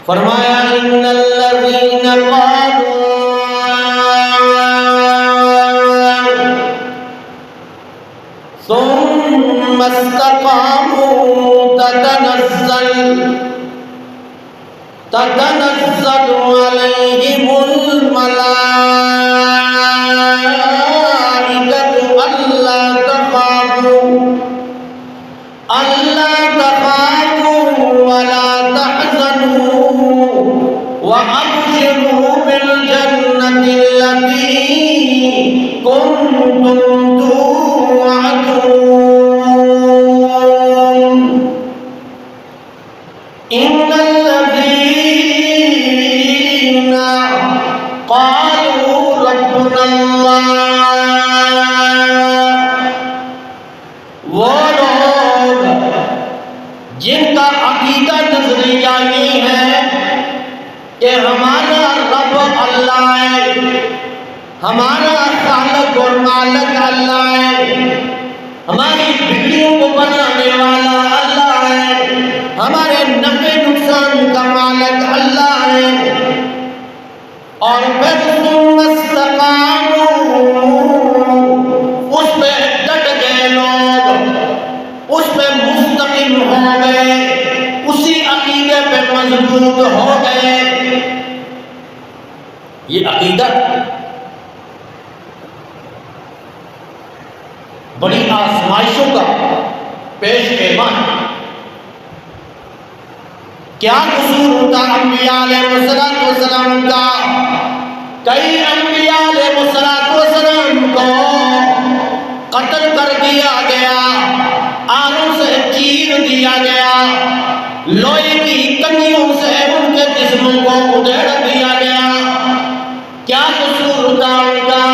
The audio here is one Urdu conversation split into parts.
فرمایا ان الذین قالوا ثم استقاموا تتنزل عليهم الملائكة ألا تخافوا ولا تحزنوا وأبشروا بالجنة التي كنتم توعدون إن الذين قالوا ربنا الله وہ لوگ جن کا عقیدہ نظریہ یہ ہے کہ ہمارا رب اللہ ہے، ہمارا خالق اور مالک اللہ ہے، ہماری بگڑیوں کو بنانے والا اللہ ہے، ہمارے نفع نقصان کا مالک اللہ ہے، اور پھر ثم استقاموا، اس پہ ڈٹ گئے لوگ، اس پہ مستقیم ہو گئے، اسی عقیدے پہ مضبوط ہو گئے۔ یہ عقیدہ بڑی آزمائشوں کا پیش ایمان۔ کیا قصور ہوتا انبیاء علیہ السلام کا؟ کئی انبیاء علیہ السلام کو قتل کر دیا گیا، آروں سے چیر دیا گیا، لوہے کی کنیوں سے ان کے جسموں کو ادھیڑ دیا گیا۔ کیا قصور ہوتا ان کا؟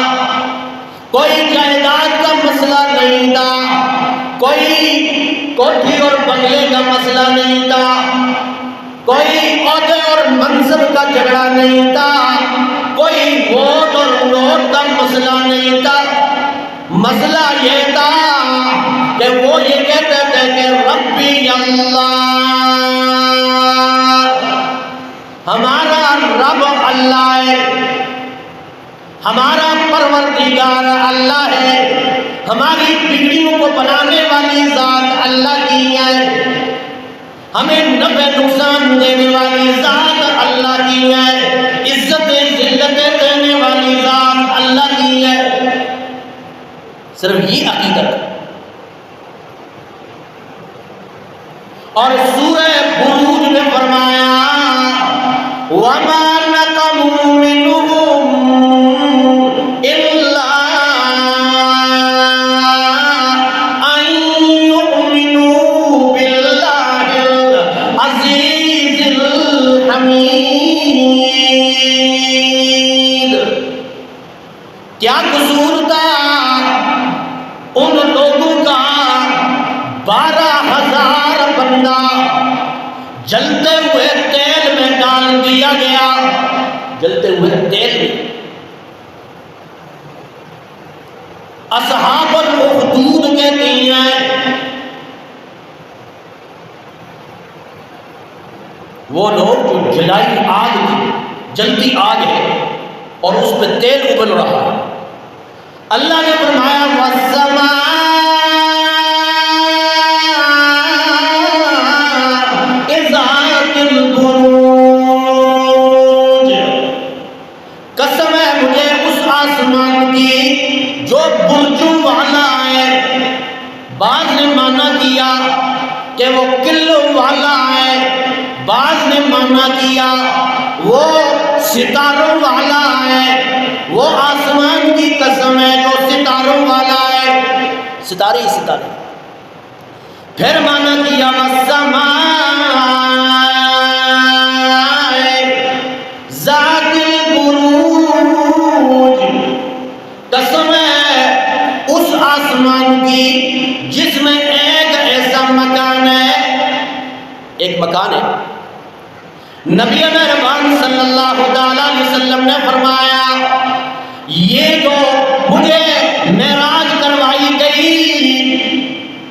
کوئی جائیداد کا مسئلہ نہیں تھا، کوئی کوٹھی اور بنگلے کا مسئلہ نہیں تھا، کوئی عہدے اور منصب کا جھگڑا نہیں تھا، کوئی ووٹ اور نوٹ کا مسئلہ نہیں تھا۔ مسئلہ یہ تھا کہ وہ یہ کہتے تھے کہ ربی اللہ، ہمارا رب اللہ ہے، ہمارا پروردگار اللہ ہے، ہماری بگڑیوں کو بنانے والی ذات اللہ کی ہے، ہمیں نفع نقصان دینے والی ذات اللہ کی ہے، عزت ذلتیں دینے والی ذات اللہ کی ہے۔ صرف یہ عقیدت۔ اور سورہ بروج میں فرمایا وَمَا نَقَمُوا مِنْهُمْ إِلَّا أَن يُؤْمِنُوا بِاللَّهِ الْعَزِيزِ الْحَمِيدِ۔ کیا قصور تھا ان لوگوں کا؟ 12,000 بندہ جلتے ہوئے تیل میں ڈال دیا گیا، جلتے ہوئے تیل میں۔ اصحاب الاخدود کہتی ہیں وہ لوگ جو جلائی آگ تھی، جلتی آگ ہے اور اس پہ تیل ابل رہا ہے۔ اللہ نے فرمایا وَالسَّمَاءِ ذَاتِ الْبُرُوجِ، قسم ہے مجھے اس آسمان کی جو برجوں والا ہے۔ بعض نے مانا کیا کہ وہ قلعوں والا ہے، بعض نے مانا کیا وہ ستاروں والا ہے۔ وہ آسمان کی قسم ہے جو ستاروں والا ہے، ستارے ہی ستارے۔ پھر مانا کیا وَالسَّمَاءِ ذَاتِ الْبُرُوجِ، قسم ہے اس آسمان کی جس میں ایک ایسا مکان ہے، ایک مکان ہے۔ نبی مہربان صلی اللہ علیہ وسلم نے فرمایا یہ جو مجھے معراج کروائی گئی،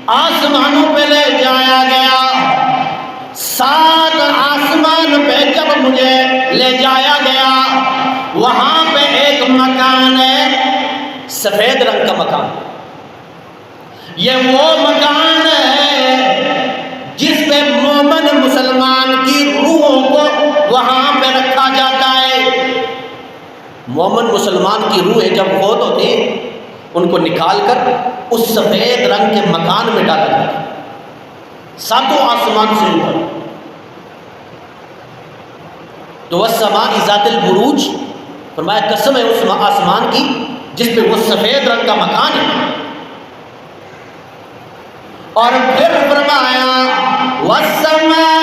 آسمانوں پہ لے جایا گیا، 7 آسمان پہ جب مکان ہے سفید رنگ کا مکان. یہ وہ مکان ہے جس پہ مومن مسلمان کی روحوں کو وہاں پہ رکھا جاتا ہے. مومن مسلمان کی روحیں جب فوت ہوتی ہیں ان کو نکال کر اس سفید رنگ کے مکان میں ڈالا جاتا ہے، ساتوں آسمان سے اوپر. تو والسماء ذات البروج، فرمایا قسم ہے اس آسمان کی جس پہ وہ سفید رنگ کا مکان ہے. اور پھر فرمایا والسماء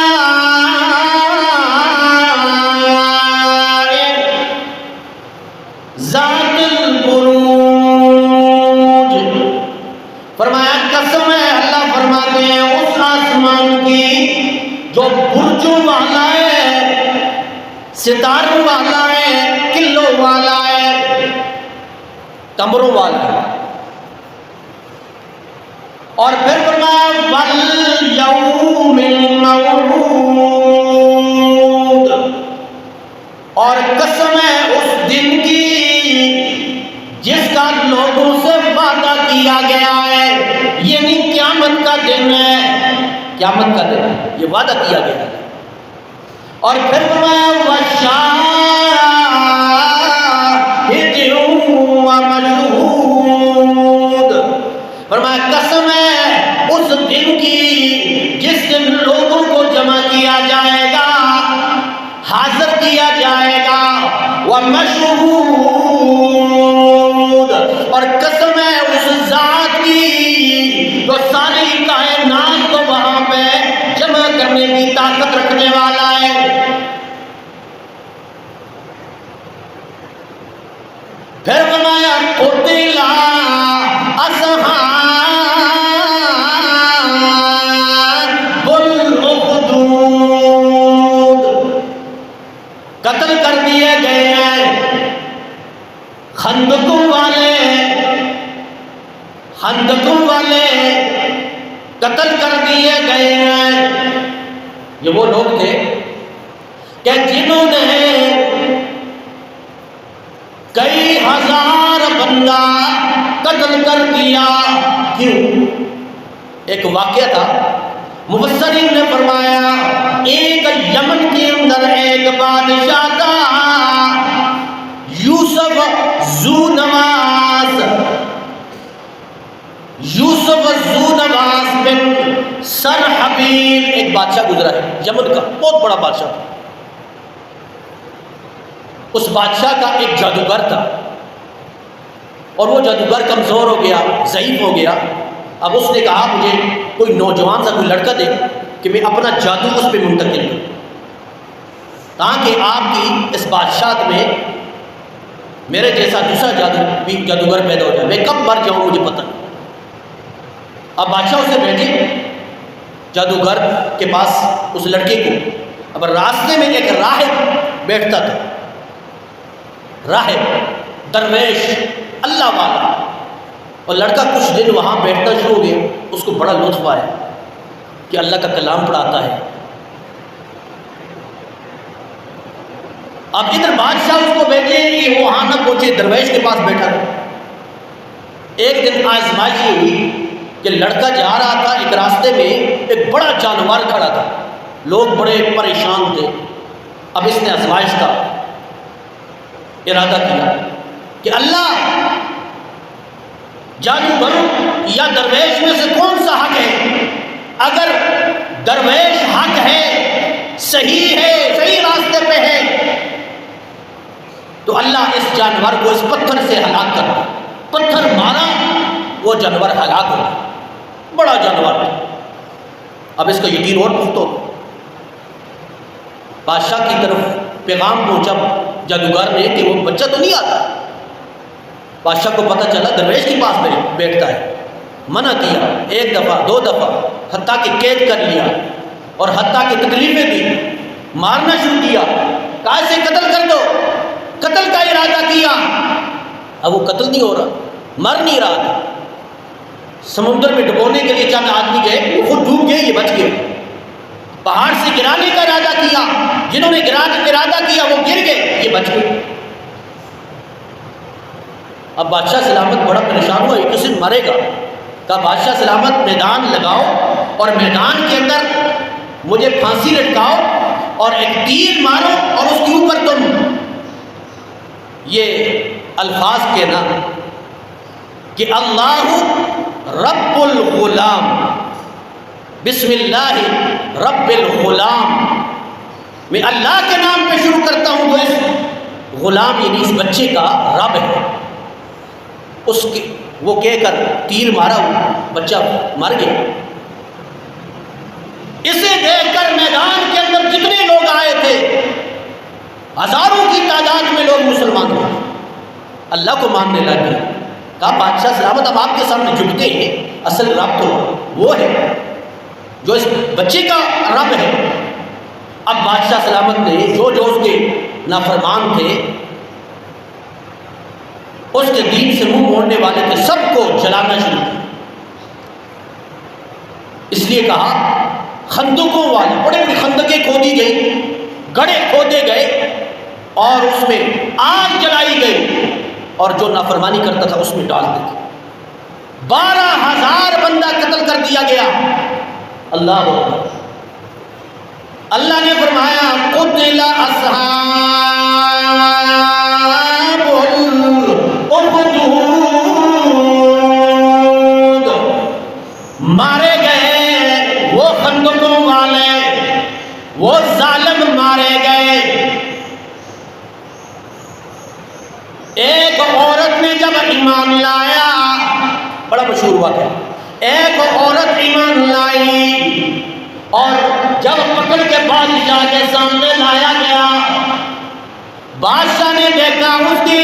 ذات البروج، فرمایا قسم ہے، اللہ فرماتے ہیں اس آسمان کی جو برجوں والا ہے، ستاروں والا ہے، قلوں والا ہے، کمروں والا ہے. اور پھر فرمایا والیوم الموعود، اور قسم ہے اس دن کی جس کا لوگوں سے وعدہ کیا گیا ہے، یعنی قیامت کا دن ہے. قیامت کا دن ہے، یہ وعدہ کیا گیا ہے. اور پھر فرمایا وشاہد ومشہود، فرمایا قسم ہے اس دن کی جس دن لوگوں کو جمع کیا جائے گا، حاضر کیا جائے گا. ومشہود، اور قسم ہے اس ذات کی جو ساری کائنات کو وہاں پہ جمع کرنے کی طاقت رکھنے والا ہے. پھر فرمایا قتل اصحاب الاخدود، قتل کر دیے گئے ہیں خندقوں والے قتل کر دیے گئے ہیں. یہ وہ لوگ تھے کہ جنہوں نے کئی ہزار بندہ قتل کر دیا. کیوں؟ ایک واقعہ تھا، مفسرین نے فرمایا ایک یمن کے اندر ایک بادشاہ تھا، یوسف ذونواس بن سرحبیل، ایک بادشاہ گزرا ہے یمن کا، بہت بڑا بادشاہ تھا. اس بادشاہ کا ایک جادوگر تھا، اور وہ جادوگر کمزور ہو گیا، ضعیف ہو گیا. اب اس نے کہا مجھے کوئی نوجوان سا کوئی لڑکا دے کہ میں اپنا جادو اس پہ منتقل کروں، تاکہ آپ کی اس بادشاہت میں میرے جیسا دوسرا جادوگر پیدا ہو جائے، میں کب مر جاؤں مجھے پتہ نہیں. اب بادشاہ اسے بھیجے جادوگر کے پاس اس لڑکے کو. اب راستے میں ایک راہب بیٹھتا تھا، راہب درویش اللہ والا، اور لڑکا کچھ دن وہاں بیٹھنا شروع ہو گیا. اس کو بڑا لطف آیا کہ اللہ کا کلام پڑھاتا ہے. اب ادھر بادشاہ اس کو بھیجے کہ وہاں نہ پہنچے، درویش کے پاس بیٹھا تھا. ایک دن آزمائش یہ ہوئی کہ لڑکا جا رہا تھا، ایک راستے میں ایک بڑا جانور کھڑا تھا، لوگ بڑے پریشان تھے. اب اس نے آزمائش کا ارادہ کیا کہ اللہ جادوگروں یا درویش میں سے کون سا حق ہے؟ اگر درویش حق ہے، صحیح ہے، صحیح راستے پہ ہے، تو اللہ اس جانور کو اس پتھر سے ہلاک کر، پتھر مارا وہ جانور ہلاک ہو گیا، بڑا جانور. اب اس کا یقین اور پختہ ہو. بادشاہ کی طرف پیغام پہنچا جادوگر نے کہ وہ بچہ تو نہیں آتا. بادشاہ کو پتہ چلا درویش کے پاس بیٹھتا ہے. منع کیا، ایک دفعہ، دو دفعہ، حتیٰ کہ قید کر لیا اور حتیٰ کہ تکلیفیں دی، مارنا شروع کیا. کہا اسے قتل کر دو، قتل کا ارادہ کیا. اب وہ قتل نہیں ہو رہا، مر نہیں رہا تھا. سمندر میں ڈبونے کے لیے چند آدمی گئے، وہ خود ڈوب گئے، یہ بچ گئے. پہاڑ سے گرانے کا ارادہ کیا، جنہوں نے ارادہ کیا وہ گر گئے، یہ بچ گئے. اب بادشاہ سلامت بڑا پریشان ہوا، یہ کس دن مرے گا؟ کہا بادشاہ سلامت میدان لگاؤ اور میدان کے اندر مجھے پھانسی لٹکاؤ اور ایک تیر مارو اور اس کے اوپر تم یہ الفاظ کہنا کہ اللہ رب الغلام، بسم اللہ رب الغلام، میں اللہ کے نام پہ شروع کرتا ہوں جو اس غلام یعنی اس بچے کا رب ہے، اس کے وہ کہہ کر تیر مارا، بچہ مر گیا۔ اسے دیکھ کر میدان کے اندر جتنے لوگ آئے تھے، ہزاروں کی تعداد میں لوگ مسلمان ہوئے، اللہ کو ماننے لگے۔ کہا بادشاہ سلامت اب آپ کے سامنے جھکتے ہیں، اصل رب تو وہ ہے جو اس بچے کا رب ہے۔ اب بادشاہ سلامت نے جو اس کے نافرمان تھے، اس کے دین سے منہ موڑنے والے تھے، سب کو جلانا شروع کیا۔ اس لیے کہا خندقوں والی بڑی بڑی خندقیں کھودی گئی، گڑھے کھودے گئے اور اس میں آگ جلائی گئی اور جو نافرمانی کرتا تھا اس میں ڈال دی۔ 12,000 بندہ قتل کر دیا گیا۔ اللہ اکبر۔ اللہ نے فرمایا قتل اصحاب الاخدود، مارے گئے وہ خندقوں والے، وہ ظالم مارے گئے۔ ایک عورت نے جب ایمان لایا، بڑا مشہور واقعہ، ایک عورت ایمان لائی اور جب پکڑ کے بادشاہ کے سامنے لایا گیا، بادشاہ نے دیکھا اس کی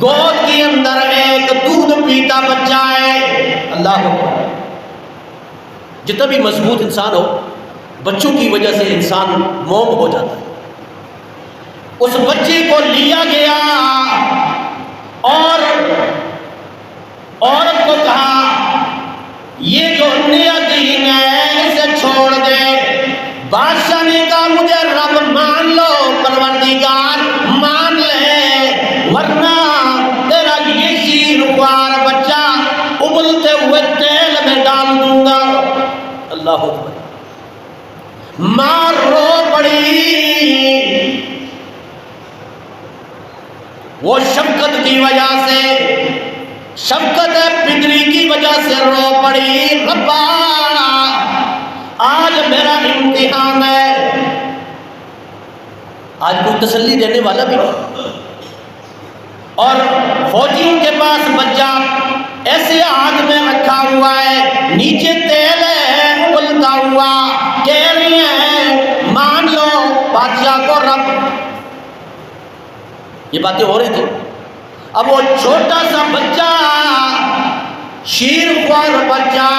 گود کے اندر ایک دودھ پیتا بچہ ہے۔ اللہ اکبر۔ جتنا بھی مضبوط انسان ہو، بچوں کی وجہ سے انسان موم ہو جاتا ہے۔ اس بچے کو لیا گیا اور عورت کو کہا یہ جو نیا دین ہے اسے چھوڑ دے۔ بادشاہ نے کہا مجھے رب مان لو، پروردگار مان لے، ورنہ تیرا یہ شیروار بچہ ابلتے ہوئے تیل میں ڈال دوں گا۔ اللہ اکبر۔ ماں رو پڑی، وہ شفقت کی وجہ سے، شفقت پدری کی وجہ سے رو پڑی، ربا آج میرا امتحان ہے۔ آج کوئی تسلی دینے والا بھی نہیں، اور فوجیوں کے پاس بچہ ایسے آگ میں رکھا ہوا ہے، نیچے تیل ہے ابلتا ہوا، کہہ رہی ہیں مان لو بادشاہ کو رب۔ یہ باتیں ہو رہی تھی۔ اب وہ چھوٹا سا بچہ، شیر خوار بچہ،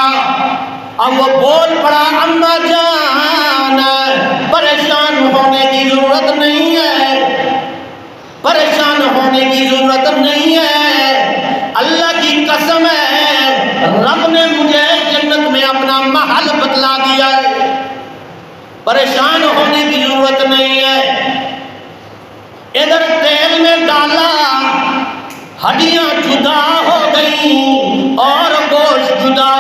اب وہ بول پڑا اماں جان پریشان ہونے کی ضرورت نہیں ہے، پریشان ہونے کی ضرورت نہیں ہے، اللہ کی قسم ہے رب نے مجھے جنت میں اپنا محل بتلا دیا ہے، پریشان ہونے کی ضرورت نہیں ہے۔ ادھر تیل میں ڈالا، ہڈیاں جدا ہو گئیں اور گوشت جدا